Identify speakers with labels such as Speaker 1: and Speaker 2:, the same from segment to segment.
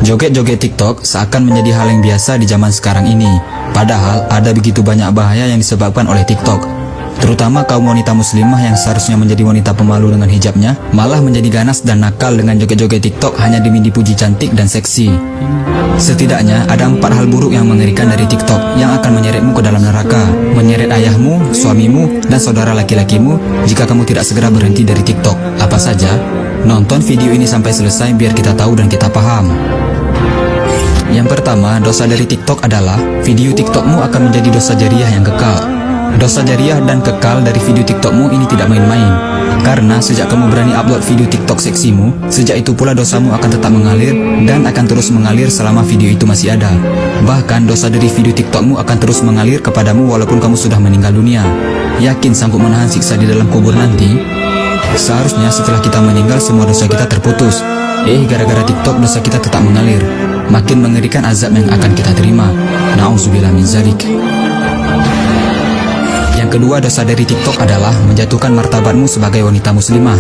Speaker 1: Joget-joget TikTok seakan menjadi hal yang biasa di zaman sekarang ini. Padahal ada begitu banyak bahaya yang disebabkan oleh TikTok. Terutama kaum wanita muslimah yang seharusnya menjadi wanita pemalu dengan hijabnya, malah menjadi ganas dan nakal dengan joget-joget TikTok hanya demi dipuji cantik dan seksi. Setidaknya ada 4 hal buruk yang mengerikan dari TikTok yang akan menyeretmu ke dalam neraka, menyeret ayahmu, suamimu, dan saudara laki-lakimu jika kamu tidak segera berhenti dari TikTok. Apa saja? Nonton video ini sampai selesai biar kita tahu dan kita paham. Yang pertama, dosa dari TikTok adalah video TikTokmu akan menjadi dosa jariah yang kekal. Dosa jariah dan kekal dari video TikTokmu ini tidak main-main. Karena sejak kamu berani upload video TikTok seksimu, sejak itu pula dosamu akan tetap mengalir dan akan terus mengalir selama video itu masih ada. Bahkan dosa dari video TikTokmu akan terus mengalir kepadamu walaupun kamu sudah meninggal dunia. Yakin sanggup menahan siksa di dalam kubur nanti? Seharusnya setelah kita meninggal semua dosa kita terputus. Gara-gara TikTok dosa kita tetap mengalir. Makin mengerikan azab yang akan kita terima. Na'udzubillah min zalik. Yang kedua, dosa dari TikTok adalah menjatuhkan martabatmu sebagai wanita muslimah.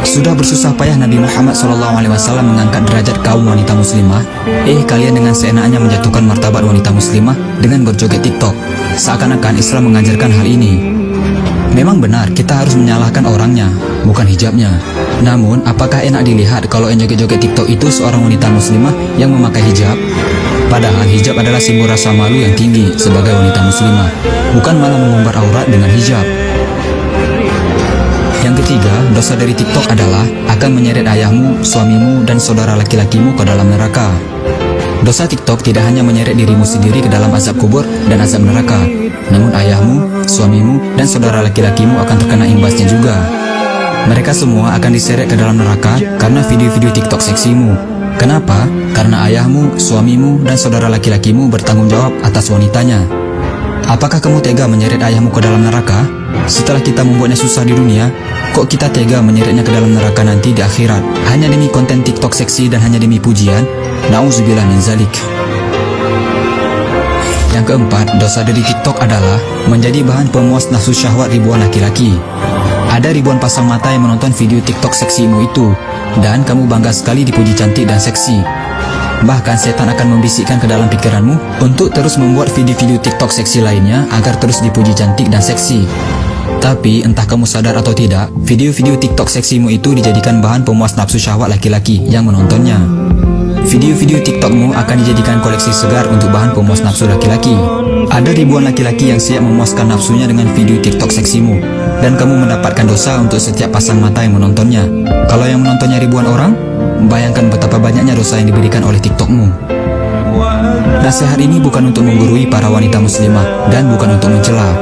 Speaker 1: Sudah bersusah payah Nabi Muhammad SAW mengangkat derajat kaum wanita muslimah. Kalian dengan seenaknya menjatuhkan martabat wanita muslimah dengan berjoget TikTok. Seakan-akan Islam mengajarkan hal ini. Memang benar, kita harus menyalahkan orangnya, bukan hijabnya. Namun, apakah enak dilihat kalau yang joget-joget TikTok itu seorang wanita muslimah yang memakai hijab? Padahal hijab adalah simbol rasa malu yang tinggi sebagai wanita muslimah, bukan malah mengumbar aurat dengan hijab. Yang ketiga, dosa dari TikTok adalah akan menyeret ayahmu, suamimu, dan saudara laki-lakimu ke dalam neraka. Dosa TikTok tidak hanya menyeret dirimu sendiri ke dalam azab kubur dan azab neraka, namun ayahmu, suamimu, dan saudara laki-lakimu akan terkena imbasnya juga. Mereka semua akan diseret ke dalam neraka karena video-video TikTok seksimu. Kenapa? Karena ayahmu, suamimu, dan saudara laki-lakimu bertanggung jawab atas wanitanya. Apakah kamu tega menyeret ayahmu ke dalam neraka? Setelah kita membuatnya susah di dunia, kok kita tega menyeretnya ke dalam neraka nanti di akhirat hanya demi konten TikTok seksi dan hanya demi pujian? Na'udzubillah min zalik. Yang keempat, dosa dari TikTok adalah menjadi bahan pemuas nafsu syahwat ribuan laki-laki. Ada ribuan pasang mata yang menonton video TikTok seksimu itu, dan kamu bangga sekali dipuji cantik dan seksi. Bahkan setan akan membisikkan ke dalam pikiranmu untuk terus membuat video-video TikTok seksi lainnya agar terus dipuji cantik dan seksi. Tapi entah kamu sadar atau tidak, video-video TikTok seksimu itu dijadikan bahan pemuas nafsu syahwat laki-laki yang menontonnya. Video-video TikTokmu akan dijadikan koleksi segar untuk bahan pemuas nafsu laki-laki. Ada ribuan laki-laki yang siap memuaskan nafsunya dengan video TikTok seksimu, dan kamu mendapatkan dosa untuk setiap pasang mata yang menontonnya. Kalau yang menontonnya ribuan orang, bayangkan betapa banyaknya dosa yang diberikan oleh TikTokmu. Nasihat ini bukan untuk menggurui para wanita muslimah dan bukan untuk mencela.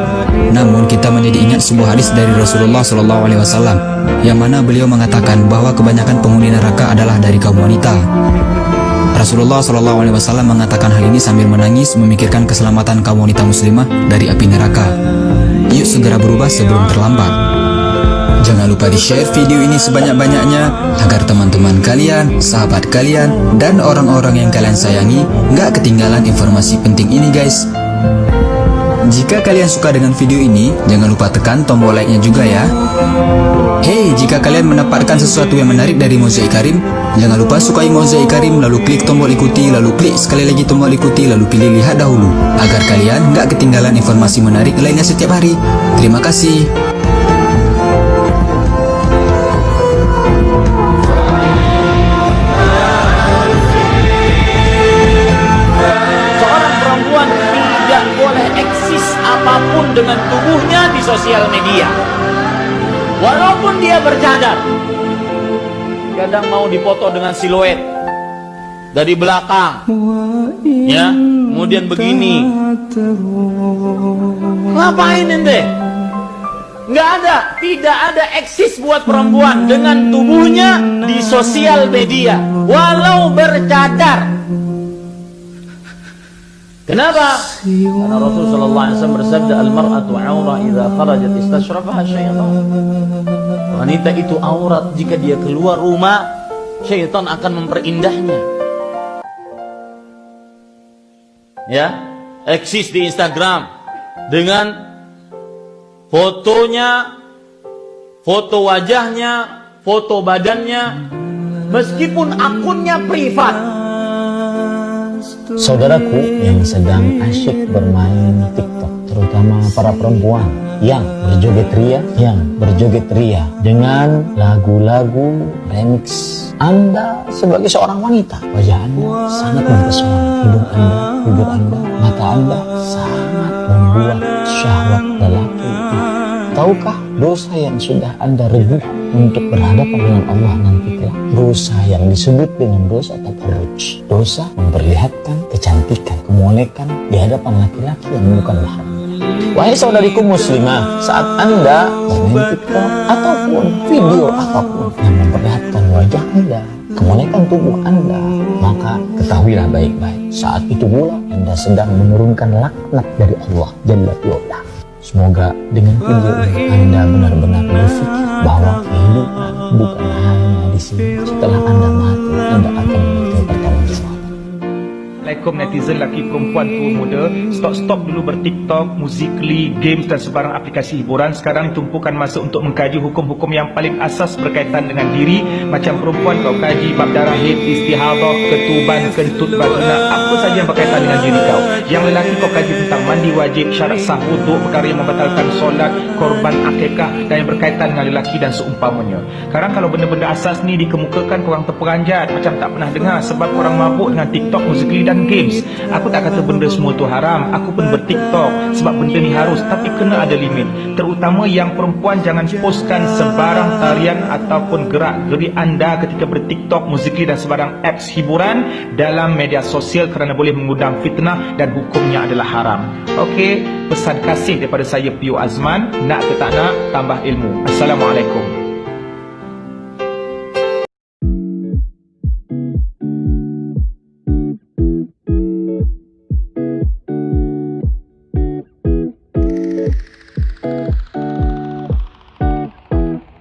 Speaker 1: Namun kita menjadi ingat sebuah hadis dari Rasulullah SAW, yang mana beliau mengatakan bahwa kebanyakan penghuni neraka adalah dari kaum wanita. Rasulullah SAW mengatakan hal ini sambil menangis memikirkan keselamatan kaum wanita muslimah dari api neraka. Yuk segera berubah sebelum terlambat. Jangan lupa di-share video ini sebanyak-banyaknya agar teman-teman kalian, sahabat kalian, dan orang-orang yang kalian sayangi nggak ketinggalan informasi penting ini guys. Jika kalian suka dengan video ini, jangan lupa tekan tombol like-nya juga ya. Jika kalian mendapatkan sesuatu yang menarik dari Mozaik Karim, jangan lupa sukai Mozaik Karim, lalu klik tombol ikuti, lalu klik sekali lagi tombol ikuti, lalu pilih lihat dahulu, agar kalian nggak ketinggalan informasi menarik lainnya setiap hari. Terima kasih.
Speaker 2: Apapun dengan tubuhnya di sosial media, walaupun dia bercadar. Kadang mau dipoto dengan siluet dari belakang, ya, kemudian begini. Ngapain ente? Nggak ada, tidak ada eksis buat perempuan dengan tubuhnya di sosial media, walau bercadar. Kenapa? Karena Rasulullah SAW bersabda, al-mar'atu aurah idza kharajat istashrafaha syaitan. Wanita itu aurat jika dia keluar rumah, syaitan akan memperindahnya. Ya, eksis di Instagram dengan fotonya, foto wajahnya, foto badannya, meskipun akunnya privat.
Speaker 3: Saudaraku yang sedang asyik bermain TikTok, terutama para perempuan yang berjoget ria dengan lagu-lagu remix. Anda sebagai seorang wanita, wajah Anda sangat mempesona, hidung Anda, bibir Anda, mata Anda sangat membuat syahwat lelaki. Tahukah dosa yang sudah Anda rebuh untuk berhadapan dengan Allah nanti kelak? Dosa yang disebut dengan dosa tabarruj, dosa memperlihatkan kecantikan, kemolekan di hadapan laki-laki yang bukan mahram. Wahai saudariku muslimah, saat Anda bermain TikTok ataupun video apapun yang memperlihatkan wajah Anda, kemolekan tubuh Anda, maka ketahuilah baik-baik, saat itu pula Anda sedang menurunkan laknat dari Allah Jalla wa'ala. Semoga dengan video ini Anda benar-benar berpikir bahwa kehidupan bukan hanya di sini. Setelah Anda mati, Anda akan diminta pertanggungjawaban.
Speaker 4: Assalamualaikum netizen laki perempuan tua muda. Stop dulu bertiktok, Musical.ly, games dan sebarang aplikasi hiburan. Sekarang tumpukan masa untuk mengkaji hukum-hukum yang paling asas berkaitan dengan diri. Macam perempuan kau kaji bab darah haid, istihadah, ketuban, kentut vagina, apa saja yang berkaitan dengan diri kau. Yang lelaki kau kaji tentang mandi wajib, syarat sah wuduk, perkara yang membatalkan solat, korban akikah dan yang berkaitan dengan lelaki dan seumpamanya. Sekarang kalau benda-benda asas ni dikemukakan, korang terperanjat macam tak pernah dengar sebab korang mabuk dengan TikTok, Musical.ly dan games. Aku tak kata benda semua tu haram, aku pun bertiktok sebab benda ni harus, tapi kena ada limit. Terutama yang perempuan, jangan postkan sebarang tarian ataupun gerak-gerik anda ketika bertiktok, Musical.ly dan sebarang apps hiburan dalam media sosial kerana boleh mengundang fitnah dan hukumnya adalah haram. Okey, pesan kasih daripada saya Pio Azman, nak ke tak nak, tambah ilmu. Assalamualaikum.